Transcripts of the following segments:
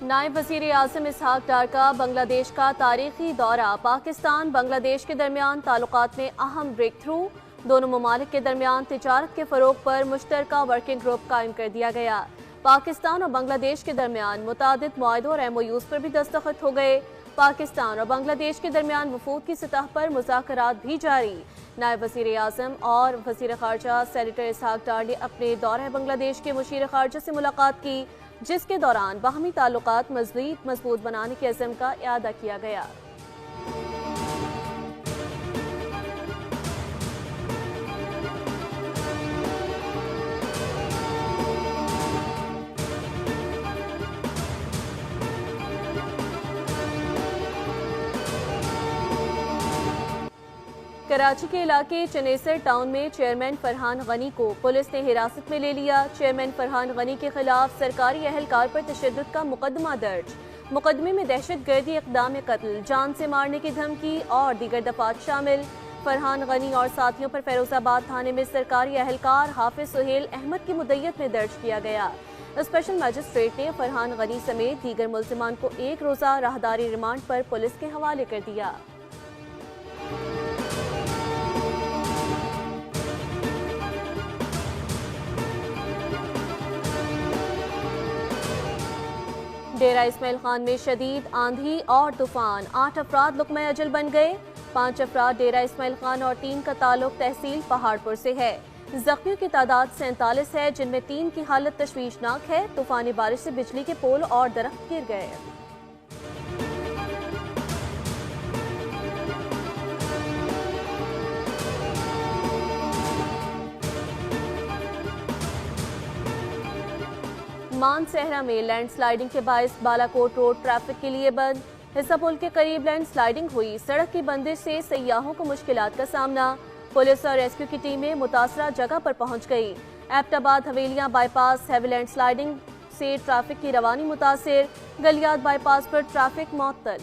नायब वज़ीर आज़म इसहाक डार का बांग्लादेश का तारीखी दौरा। पाकिस्तान बांग्लादेश के दरमियान ताल्लुकात में अहम ब्रेक थ्रू। दोनों ममालिक के दरमियान तिजारत के फ़रोग पर मुश्तरका वर्किंग ग्रुप कायम कर दिया गया। पाकिस्तान और बांग्लादेश के दरमियान मुतादिद मुआहदों और MOUs पर भी दस्तखत हो गए। पाकिस्तान और बांग्लादेश के दरमियान वफूद की सतह पर मुज़ाकरात भी जारी। नायब वज़ीर आज़म और वज़ीर ख़ारजा सेनेटर इसहाक डार ने अपने दौरे बांग्लादेश के मुशीर ख़ारजा से मुलाकात की, जिसके दौरान बाहमी ताल्लुकात मज़ीद मजबूत बनाने के अज़्म का इआदा किया गया। कराची के इलाके चनेसर टाउन में चेयरमैन फरहान गनी को पुलिस ने हिरासत में ले लिया। चेयरमैन फरहान गनी के खिलाफ सरकारी अहलकार पर तशद्दुद का मुकदमा दर्ज। मुकदमे में दहशतगर्दी, इक़दाम कत्ल, जान से मारने की धमकी और दीगर दफात शामिल। फरहान गनी और साथियों पर फैरोजाबाद थाने में सरकारी अहलकार हाफिज सुहेल अहमद की मुद्दत में दर्ज किया गया। स्पेशल मजिस्ट्रेट ने फरहान गनी समेत दीगर मुल्जिमान को एक रोज़ा राहदारी रिमांड पर पुलिस के हवाले कर दिया। डेरा इस्माइल खान में शदीद आंधी और तूफान, 8 अफराद लुक़्मा अजल बन गए। 5 अफराद डेरा इस्माइल खान और 3 का ताल्लुक तहसील पहाड़पुर से है। जख्मियों की तादाद 47 है, जिनमें 3 की हालत तशवीशनाक है। तूफानी बारिश से बिजली के पोल और दरख्त गिर गए। मानसहरा में लैंडस्लाइडिंग के बायस बालाकोट रोड ट्रैफिक के लिए बंद। हिस्सा पुल के करीब लैंडस्लाइडिंग हुई। सड़क की बंदिश से सयाहों को मुश्किलात का सामना। पुलिस और रेस्क्यू की टीमें मुतासरा जगह पर पहुंच गई। एबटाबाद हवेलियां बाईपास हैवी लैंडस्लाइडिंग से ट्रैफिक की रवानी मुतासिर। गलियात बाईपास पर ट्रैफिक मुअत्तल।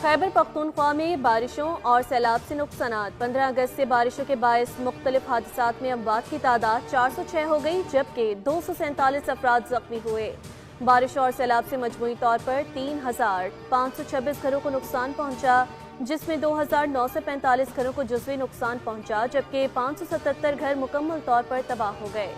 खैबर पख्तूनख्वा में बारिशों और सैलाब से नुकसानात। 15 अगस्त से बारिशों के बायस मुख्तलिफ हादसात में अमवात की तादाद 406 हो गई, जबकि 247 अफराद जख्मी हुए। बारिश और सैलाब से मजमूई तौर पर 3,526 घरों को नुकसान पहुंचा, जिसमें 2,945 घरों को जुज़वी नुकसान पहुंचा, जबकि 577 घर मुकम्मल तौर पर तबाह हो गए।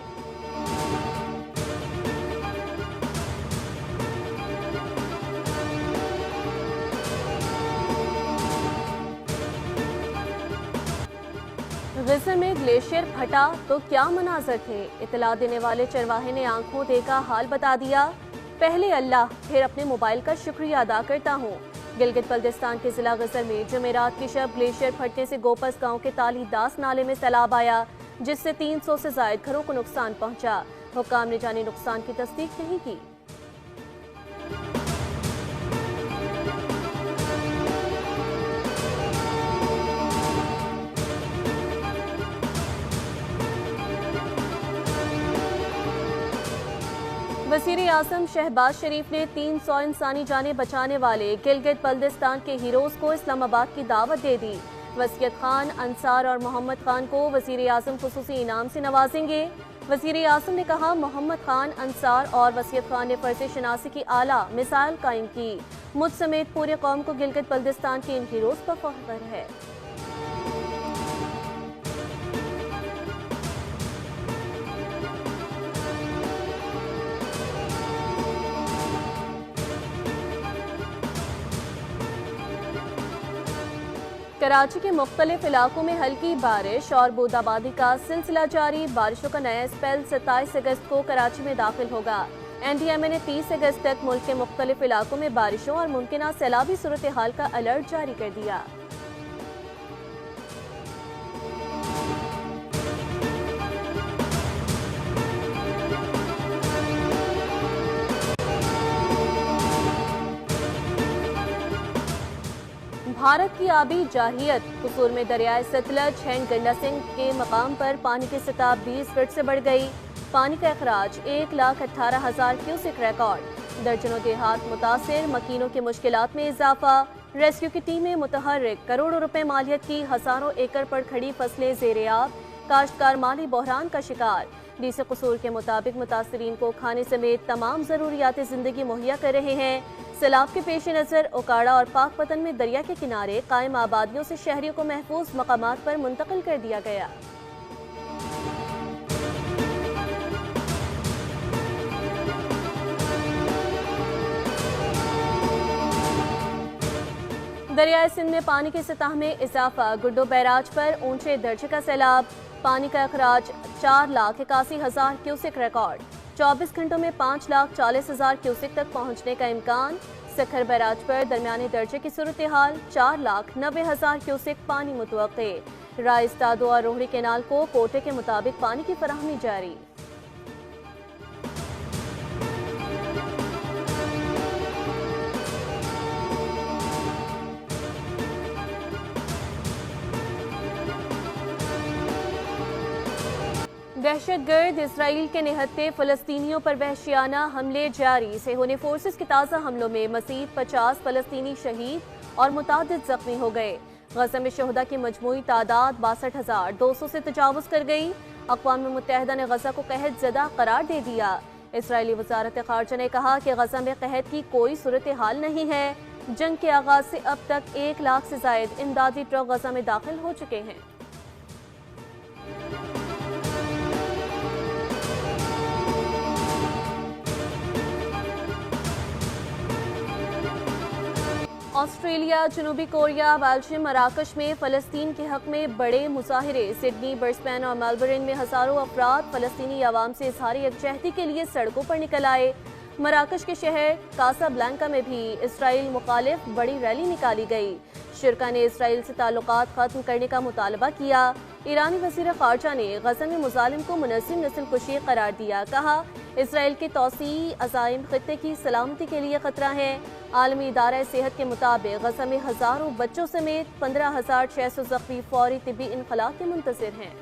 ग़ज़र में ग्लेशियर फटा तो क्या मनाजर थे। इतला देने वाले चरवाहे ने आंखों देखा हाल बता दिया। पहले अल्लाह फिर अपने मोबाइल का शुक्रिया अदा करता हूँ। गिलगित बल्तिस्तान के जिला ग़ज़र में जुमेरात की शब ग्लेशियर फटने से गोपस गांव के ताली दास नाले में सैलाब आया, जिससे 300 से ज़ायद घरों को नुकसान पहुंचा। हुक्काम ने जानी नुकसान की तस्दीक नहीं की। वज़ीर आज़म शहबाज शरीफ ने 300 इंसानी जानें बचाने वाले गिलगित बल्तिस्तान के हीरोज़ को इस्लामाबाद की दावत दे दी। वसीयत खान, अंसार और मोहम्मद खान को वज़ीर आज़म खुसूसी इनाम से नवाजेंगे। वज़ीर आज़म ने कहा, मोहम्मद खान, अंसार और वसीयत खान ने फ़र्ज़ शनासी की आला मिसाल कायम की। मुझ समेत पूरे कौम को गिलगित बल्तिस्तान के इन हीरोज़ पर फ़ख्र है। कराची के मुख्तलिफ इलाकों में हल्की बारिश और बूंदाबांदी का सिलसिला जारी। बारिशों का नया स्पेल 27 अगस्त को कराची में दाखिल होगा। NDMA ने 30 अगस्त तक मुल्क के मुख्तलिफ इलाकों में बारिशों और मुमकिन सैलाबी सूरत हाल का अलर्ट जारी कर दिया। भारत की आबी जाहियत। कसूर में दरियाए सतलज हैंड गंडा सिंह के मकाम पर पानी की सतह 20 फीट से बढ़ गई। पानी का अखराज 1,18,000 क्यूसेक रिकॉर्ड। दर्जनों देहात मुतासिर, मकीनों की मुश्किलात में इजाफा। रेस्क्यू की टीमें मुतहर्रिक, करोड़ों रुपए मालियत की हजारों एकड़ पर खड़ी फसलें ज़ेर-ए-आब। काश्तकार माली बहरान का शिकार। डीसी कसूर के मुताबिक मुतासरीन को खाने समेत तमाम जरूरियात जिंदगी मुहैया कर रहे हैं। सैलाब के पेश नज़र ओकाड़ा और पाकपतन में दरिया के किनारे कायम आबादियों से शहरियों को महफूज मकामात पर मुंतकिल कर दिया गया। दरियाए सिंध में पानी की सतह में इजाफा। गुड्डो बैराज पर ऊंचे दर्जे का सैलाब। पानी का अखराज 4,81,000 क्यूसेक रिकॉर्ड। 24 घंटों में 5,40,000 क्यूसेक तक पहुंचने का इम्कान। सखर बैराज पर दरमियाने दर्जे की सूरत हाल। 4,90,000 क्यूसेक पानी मुतवक्के। राइस, दादो और रोहड़ी केनाल को कोटे के मुताबिक पानी की फराहमी जारी। दहशतगर्द इसराइल के निहत्ते फलस्तीनियों पर वहशियाना हमले जारी। सेहोनी फोर्सेस के ताज़ा हमलों में मज़ीद 50 फलस्तीनी शहीद और मुतादिद जख्मी हो गए। गज़ा में शहदा की मजमूई तादाद 62,200 से तजावुज़ कर गई। अक़वाम मुत्तहिदा ने गज़ा को कहत ज़दा करार दे दिया। इसराइली वज़ारत ख़ारजा ने कहा कि गज़ा में कहत की कोई सूरत हाल नहीं है। जंग के आगाज़ से अब तक 1 लाख से ज़ायद इमदादी ट्रक गज़ा में दाखिल हो चुके हैं। ऑस्ट्रेलिया, जनूबी कोरिया, बेल्जियम, मराकश में फ़लस्तीन के हक में बड़े मुजाहिरे। सिडनी, ब्रिस्बेन और मेलबर्न में हज़ारों अफराद फ़लस्तीनी अवाम से इज़हार यकजहती के लिए सड़कों पर निकल आए। मराकश के शहर कासाब्लैंका में भी इसराइल मुखालिफ बड़ी रैली निकाली गई। शिरका ने इसराइल से ताल्लुकात ख़त्म करने का मुतालबा किया। ईरानी वज़ीर ख़ारजा ने गज़ा में मुजालिम को मुनज़्ज़म नस्ल कुशी करार दिया। कहा, इसराइल के तौसीई अज़ाइम ख़ित्ते की सलामती के लिए ख़तरा है। आलमी इदारा सेहत के मुताबिक गज़ा में हज़ारों बच्चों समेत 15,600 ज़ख्मी फौरी तिब्बी इनखला के मुंतज़िर हैं।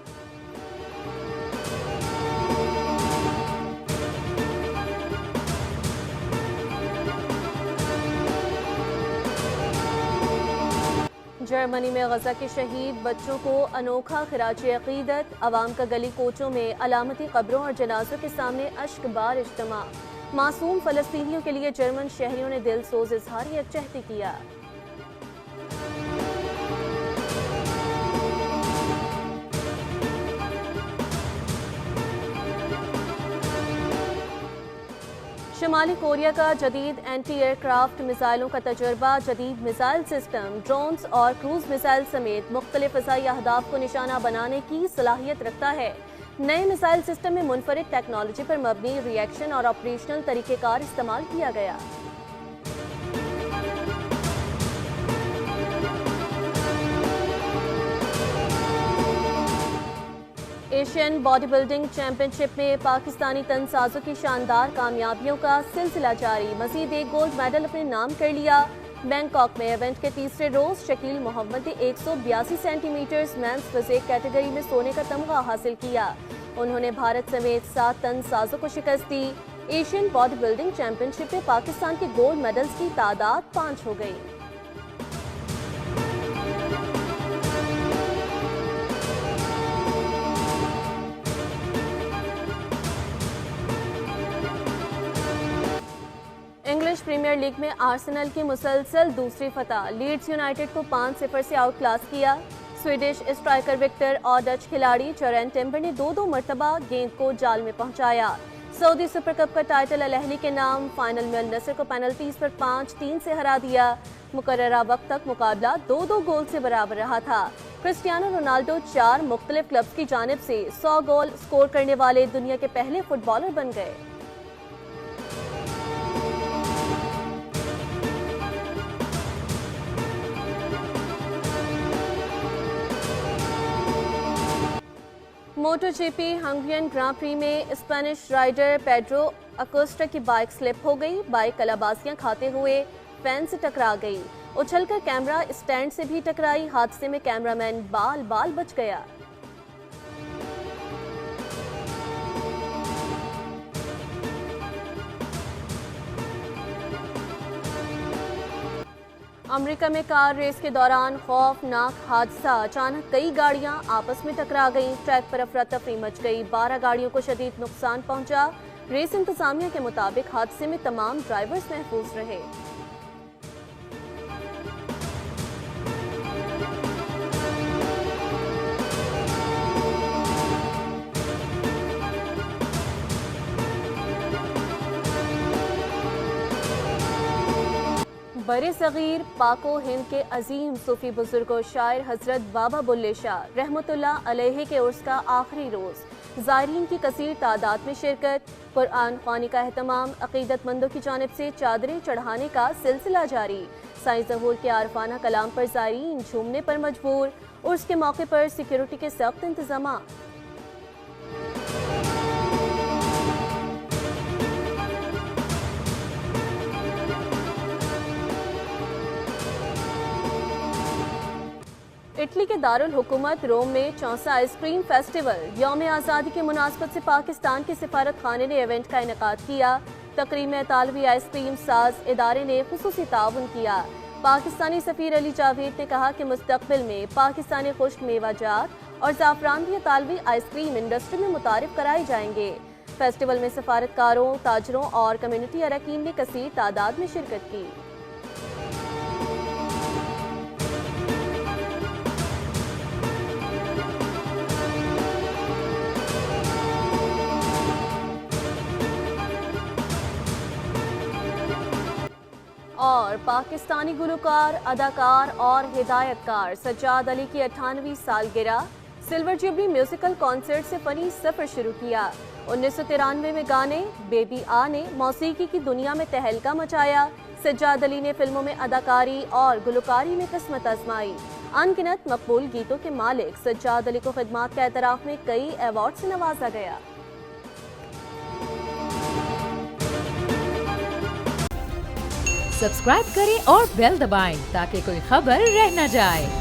जर्मनी में गज़ा के शहीद बच्चों को अनोखा खिराज अक़ीदत। अवाम का गली कोचों में अलामती कब्रों और जनाजों के सामने अश्कबार इज्तिमा। मासूम फ़लस्तीनियों के लिए जर्मन शहरियों ने दिल सोज इज़हार यकजहती किया। शुमाली कोरिया का जदीद एंटी एयरक्राफ्ट मिसाइलों का तजर्बा। जदीद मिसाइल सिस्टम, ड्रोन्स और क्रूज मिसाइल समेत मुख्तलिफ फ़ज़ाई अहदाफ को निशाना बनाने की सलाहियत रखता है। नए मिसाइल सिस्टम में मुनफरिद टेक्नोलॉजी पर मबनी रिएक्शन और ऑपरेशनल तरीक़ेकार इस्तेमाल किया गया। एशियन बॉडी बिल्डिंग चैंपियनशिप में पाकिस्तानी तनसाजों की शानदार कामयाबियों का सिलसिला जारी। मजीद एक गोल्ड मेडल अपने नाम कर लिया। बैंकॉक में इवेंट के तीसरे रोज शकील मोहम्मद ने 182 सेंटीमीटर मेंस फिजिक कैटेगरी में सोने का तमगा हासिल किया। उन्होंने भारत समेत 7 तनसाजों को शिकस्त दी। एशियन बॉडी बिल्डिंग चैंपियनशिप में पाकिस्तान के गोल्ड मेडल्स की तादाद 5 हो गई। इंग्लिश प्रीमियर लीग में आर्सेनल की मुसलसल दूसरी फतह। लीड्स यूनाइटेड को 5-0 से आउट क्लास किया। स्वीडिश स्ट्राइकर विक्टर और डच खिलाड़ी जॉरेन टिम्बर ने 2-2 मरतबा गेंद को जाल में पहुंचाया। सऊदी सुपर कप का टाइटल अल अहली के नाम। फाइनल में अल नसर को पेनल्टीज पर 5-3 से हरा दिया। मुकर्ररा वक्त तक मुकाबला 2-2 गोल से बराबर रहा था। क्रिस्टियानो रोनाल्डो 4 मुख्तलिफ क्लब्स की जानिब से 100 गोल स्कोर करने वाले दुनिया के पहले फुटबॉलर बन गए। मोटोजीपी हंगरियन ग्रां प्री में स्पेनिश राइडर पेड्रो अकोस्टा की बाइक स्लिप हो गई। बाइक कलाबाजियां खाते हुए फैन से टकरा गई। उछलकर कैमरा स्टैंड से भी टकराई। हादसे में कैमरामैन बाल बाल बच गया। अमेरिका में कार रेस के दौरान खौफनाक हादसा। अचानक कई गाड़ियां आपस में टकरा गईं। ट्रैक पर अफरा तफरी मच गई। 12 गाड़ियों को शदीद नुकसान पहुंचा। रेस इंतजामिया के मुताबिक हादसे में तमाम ड्राइवर्स महफूज रहे। बरे सगीर पाको हिंद के अजीम सूफी बुजुर्ग और शायर हजरत बाबा बुल्ले शाह रहमतुल्लाह अलैहि के उर्स का आखिरी रोज। ज़ायरीन की कसीर तादाद में शिरकत। कुरान ख़्वानी का एहतमाम। अक़ीदतमंदों की जानिब से चादरें चढ़ाने का सिलसिला जारी। साईं ज़हूर के आरफाना कलाम पर ज़ायरीन झूमने पर मजबूर। उर्स के मौके पर सिक्योरिटी के सख्त इंतजाम। इटली के दारुल हुकूमत रोम में 64 आइसक्रीम फेस्टिवल। यौम आज़ादी के मुनासबत से पाकिस्तान के सिफारत खाने ने इवेंट का इनेकाद किया। तकरीब में इतालवी आइसक्रीम साज इदारे ने खुसूसी ताउन किया। पाकिस्तानी सफीर अली जावेद ने कहा कि मुस्तकबिल में पाकिस्तानी खुश्क मेवाजात और ज़ाफ़रान भी इतालवी आइसक्रीम इंडस्ट्री में मुतारिफ कराए जाएंगे। फेस्टिवल में सफारतकारों, ताजरों और कम्युनिटी अरकान ने कसीर तादाद में शिरकत की। और पाकिस्तानी गुलकार, अदाकार और हिदायतकार सज्जाद अली की 98वीं सालगिरह। सिल्वर जुबली म्यूजिकल कॉन्सर्ट से फनी सफर शुरू किया। 1993 में गाने बेबी आ ने मौसीकी की दुनिया में तहलका मचाया। सज्जाद अली ने फिल्मों में अदाकारी और गुलकारी में किस्मत आजमाई। अनगिनत मकबूल गीतों के मालिक सज्जाद अली को खिदमात के एतराफ में कई अवार्ड से नवाजा गया। सब्सक्राइब करें और बेल दबाएं ताकि कोई खबर रह न जाए।